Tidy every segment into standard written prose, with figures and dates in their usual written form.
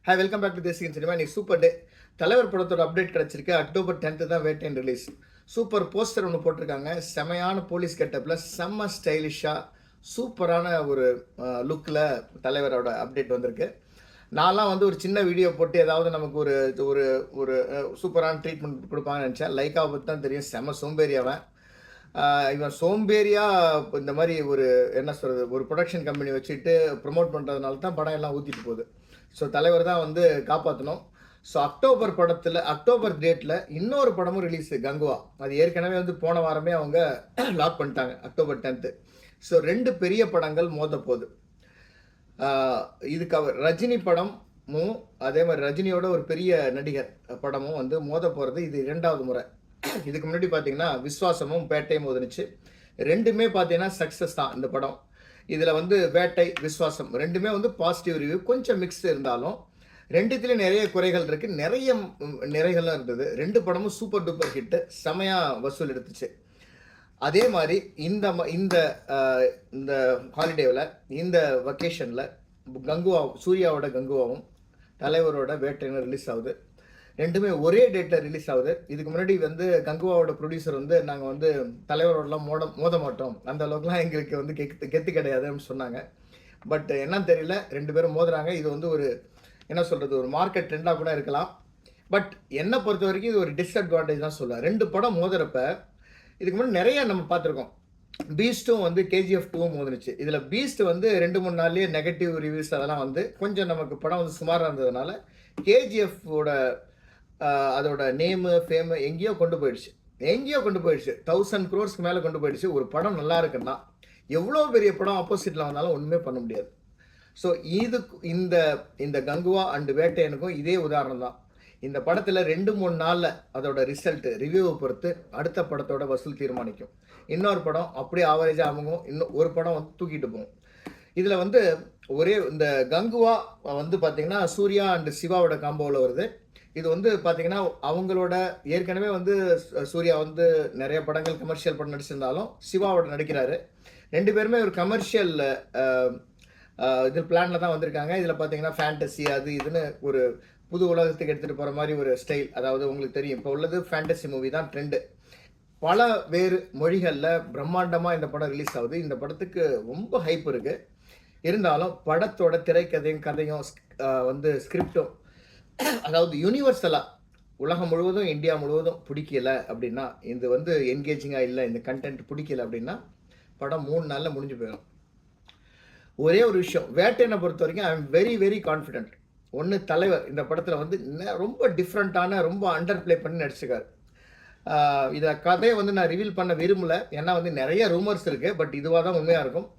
Hi, welcome back to Desikan cinema. இன்னைக்கு super day. தலைவர் படத்தோட அப்டேட் கிடச்சிருக்கு. அக்டோபர் 10th தான் வேட்டையன் ரிலீஸ். சூப்பர் போஸ்டர் ஒன்று போட்டிருக்காங்க. செமையான போலீஸ் கெட்டப்பில் செம்ம ஸ்டைலிஷாக சூப்பரான ஒரு லுக்கில் தலைவரோட அப்டேட் வந்திருக்கு. நான்லாம் வந்து ஒரு சின்ன வீடியோ போட்டு ஏதாவது நமக்கு ஒரு ஒரு ஒரு சூப்பரான ட்ரீட்மெண்ட் கொடுப்பாங்கன்னு நினச்சேன். லைக்காவை பற்றி தான் தெரியும். செம்ம சோம்பேறியாவன். இவன் சோம்பேறியாக இந்த மாதிரி ஒரு என்ன சொல்கிறது, ஒரு ப்ரொடக்ஷன் கம்பெனி வச்சுட்டு ப்ரொமோட் பண்ணுறதுனால தான் படம் எல்லாம் ஊற்றிட்டு போகுது. ஸோ தலைவர் தான் வந்து காப்பாற்றணும். ஸோ அக்டோபர் டேட்டில் இன்னொரு படமும் ரிலீஸு, கங்குவா. அது ஏற்கனவே வந்து போன வாரமே அவங்க லாக் பண்ணிட்டாங்க, அக்டோபர் 10th. ஸோ 2 பெரிய படங்கள் மோத போகுது. இதுக்கு ரஜினி படமும் அதே மாதிரி ரஜினியோட ஒரு பெரிய நடிகர் படமும் வந்து மோத போகிறது இது 2வது முறை. இதுக்கு முன்னாடி பார்த்தீங்கன்னா விஸ்வாசமும் பேட்டையும் மோதுனுச்சு. 2மே பார்த்தீங்கன்னா சக்ஸஸ் தான் இந்த படம். இதில் வந்து வேட்டை, விஸ்வாசம் 2மே வந்து பாசிட்டிவ் ரிவ்யூ. கொஞ்சம் மிக்ஸ் இருந்தாலும் 2த்துலேயும் நிறைய குறைகள் இருக்குது, நிறைய நிறைகள்லாம் இருந்தது. 2 படமும் சூப்பர் டூப்பர் ஹிட்டு, செமையாக வசூல் எடுத்துச்சு. அதே மாதிரி இந்த இந்த இந்த ஹாலிடேவில், இந்த வெக்கேஷனில் கங்குவா, சூர்யாவோட கங்குவாவும் தலைவரோட வேட்டைன்னு ரிலீஸ் ஆகுது. 2மே ஒரே டேட்டில் ரிலீஸ் ஆகுது. இதுக்கு முன்னாடி வந்து கங்குவாவோட ப்ரொடியூசர் வந்து நாங்கள் வந்து தலைவரோடலாம் மோத மாட்டோம், அந்த அளவுக்குலாம் எங்களுக்கு வந்து கெத்து கிடையாதுன்னு சொன்னாங்க. பட் என்னன்னு தெரியல, 2 பேரும் மோதுறாங்க. இது வந்து ஒரு என்ன சொல்கிறது, ஒரு மார்க்கெட் ட்ரெண்டாக கூட இருக்கலாம். பட் என்னை பொறுத்த வரைக்கும் இது ஒரு டிஸ்அட்வான்டேஜ் தான் சொல்லுவேன். 2 படம் மோதுறப்ப இதுக்கு முன்னாடி நிறைய நம்ம பார்த்துருக்கோம். பீஸ்ட்டும் வந்து KGF 2 மோதுனுச்சு. இதில் பீஸ்ட் வந்து 2-3 நாள்லேயே நெகட்டிவ் ரிவ்யூஸ் அதெல்லாம் வந்து கொஞ்சம் நமக்கு படம் வந்து சுமாராக இருந்ததுனால KGF-ஓட அதோட நேமு ஃபேமு எங்கேயோ கொண்டு போயிடுச்சு. 1000 crores மேலே கொண்டு போயிடுச்சு. ஒரு படம் நல்லா இருக்குன்னா எவ்வளோ பெரிய படம் ஆப்போசிட்டில் வந்தாலும் ஒன்றுமே பண்ண முடியாது. ஸோ இந்த இந்த கங்குவா அண்டு வேட்டையனுக்கும் இதே உதாரணம் தான். இந்த படத்தில் 2-3 நாளில் அதோட ரிசல்ட்டு ரிவ்யூவை பொறுத்து அடுத்த படத்தோட வசூல் தீர்மானிக்கும். இன்னொரு படம் அப்படியே ஆவரேஜாக அமைக்கும், இன்னும் ஒரு படம் வந்து தூக்கிட்டு போகும். இதில் வந்து ஒரே இந்த கங்குவா வந்து பார்த்திங்கன்னா சூர்யா அண்டு சிவாவோட காம்போவில் வருது. இது வந்து பார்த்தீங்கன்னா அவங்களோட ஏற்கனவே வந்து சூர்யா வந்து நிறைய படங்கள் கமர்ஷியல் படம் நடிச்சிருந்தாலும் சிவாவோட நடிக்கிறாரு. 2 பேருமே ஒரு கமர்ஷியல் இது பிளானில் தான் வந்திருக்காங்க. இதில் பார்த்தீங்கன்னா ஃபேண்டசி அது இதுன்னு ஒரு புது உலகத்துக்கு எடுத்துகிட்டு போகிற மாதிரி ஒரு ஸ்டைல். அதாவது உங்களுக்கு தெரியும், இப்போ உள்ளது ஃபேண்டசி மூவி தான் ட்ரெண்டு. பல வேறு மொழிகளில் பிரம்மாண்டமாக இந்த படம் ரிலீஸ் ஆகுது. இந்த படத்துக்கு ரொம்ப ஹைப் இருக்குது. இருந்தாலும் படத்தோட கதையும் வந்து ஸ்கிரிப்டும், அதாவது யூனிவர்சலாக உலகம் முழுவதும், இந்தியா முழுவதும் பிடிக்கல அப்படின்னா, இது வந்து என்கேஜிங்காக இல்லை, இந்த கண்டென்ட் பிடிக்கல அப்படின்னா படம் 3 நாளில் முடிஞ்சு போயிடும். ஒரே ஒரு விஷயம், வேட்டையனை பொறுத்த வரைக்கும் I am very very confident. ஒன்று, தலைவர் இந்த படத்தில் வந்து ரொம்ப டிஃப்ரெண்ட்டான, ரொம்ப அண்டர் பிளே பண்ணி நடிச்சிருக்காரு. இதை கதையை வந்து நான் ரிவீல் பண்ண விரும்பலை, ஏன்னா வந்து நிறைய ரூமர்ஸ் இருக்குது. பட் இதுவாக தான் உண்மையாக இருக்கும்.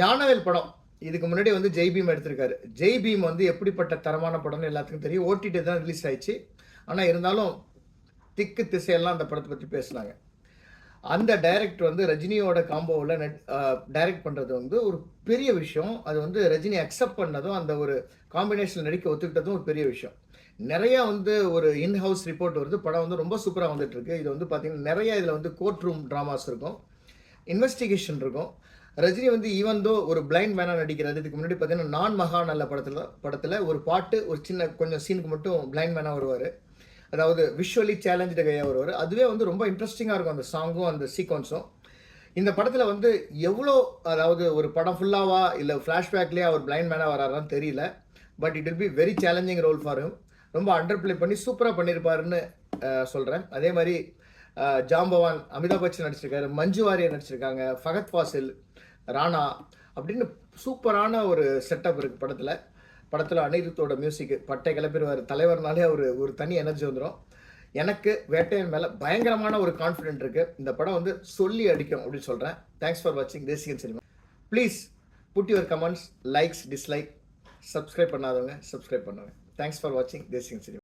ஞானவேல் படம் இதுக்கு முன்னாடி வந்து ஜெய் பீம் எடுத்திருக்காரு. ஜெய் பீம் வந்து எப்படிப்பட்ட தரமான படம்னு எல்லாத்துக்கும் தெரியும். OTT தான் ரிலீஸ் ஆயிடுச்சு. ஆனால் இருந்தாலும் திக்கு திசையெல்லாம் அந்த படத்தை பற்றி பேசுனாங்க. அந்த டைரக்டர் வந்து ரஜினியோட காம்போவில் டைரக்ட் பண்ணுறது வந்து ஒரு பெரிய விஷயம். அது வந்து ரஜினி அக்செப்ட் பண்ணதும், அந்த ஒரு காம்பினேஷன் நடிக்க ஒத்துக்கிட்டதும் ஒரு பெரிய விஷயம். நிறையா வந்து ஒரு இன்ஹவுஸ் ரிப்போர்ட் வருது, படம் வந்து ரொம்ப சூப்பராக வந்துட்டுருக்கு. இது வந்து பார்த்திங்கன்னா நிறைய இதில் வந்து கோர்ட் ரூம் ட்ராமாஸ் இருக்கும், இன்வெஸ்டிகேஷன் இருக்கும். ரஜினி வந்து ஈவன்தோ ஒரு பிளைண்ட் மேனாக நடிக்கிறது. இதுக்கு முன்னாடி பார்த்தீங்கன்னா நான் மகா நல்ல படத்தில் ஒரு பாட்டு, ஒரு சின்ன கொஞ்சம் சீனுக்கு மட்டும் பிளைண்ட் மேனாக வருவார். அதாவது விஷுவலி சேலஞ்சு கையாக வருவார். அதுவே வந்து ரொம்ப இன்ட்ரெஸ்டிங்காக இருக்கும், அந்த சாங்கும் அந்த சீக்வன்ஸும். இந்த படத்தில் வந்து எவ்வளோ, அதாவது ஒரு படம் ஃபுல்லாவா இல்லை ஃப்ளாஷ்பேக்லேயே அவர் பிளைண்ட் மேனாக வராரான்னு தெரியல. But it will be very challenging role for him. ரொம்ப அண்டர் பிளே பண்ணி சூப்பராக பண்ணியிருப்பாருன்னு சொல்கிறேன். அதே மாதிரி ஜாம்பவான் அமிதாப் பச்சன் நடிச்சிருக்காரு, மஞ்சு வாரியர் நடிச்சிருக்காங்க, ஃபகத் ஃபாசில், ராணா அப்படின்னு சூப்பரான ஒரு செட்டப் இருக்குது படத்தில் அனிருத்தோட மியூசிக்கு பட்டை கிளப்பிடுவார். தலைவர்னாலே ஒரு தனி எனர்ஜி வந்துடும். எனக்கு வேட்டையன் மேலே பயங்கரமான ஒரு கான்ஃபிடென்ட் இருக்குது. இந்த படம் வந்து சொல்லி அடிக்கும் அப்படின்னு சொல்கிறேன். தேங்க்ஸ் ஃபார் வாட்சிங் Desikan cinema. Please put your comments, likes, dislike. Subscribe பண்ணாதவங்க சப்ஸ்கிரைப் பண்ணுவாங்க. தேங்க்ஸ் ஃபார் வாட்சிங் தேசிகன் சினிமா.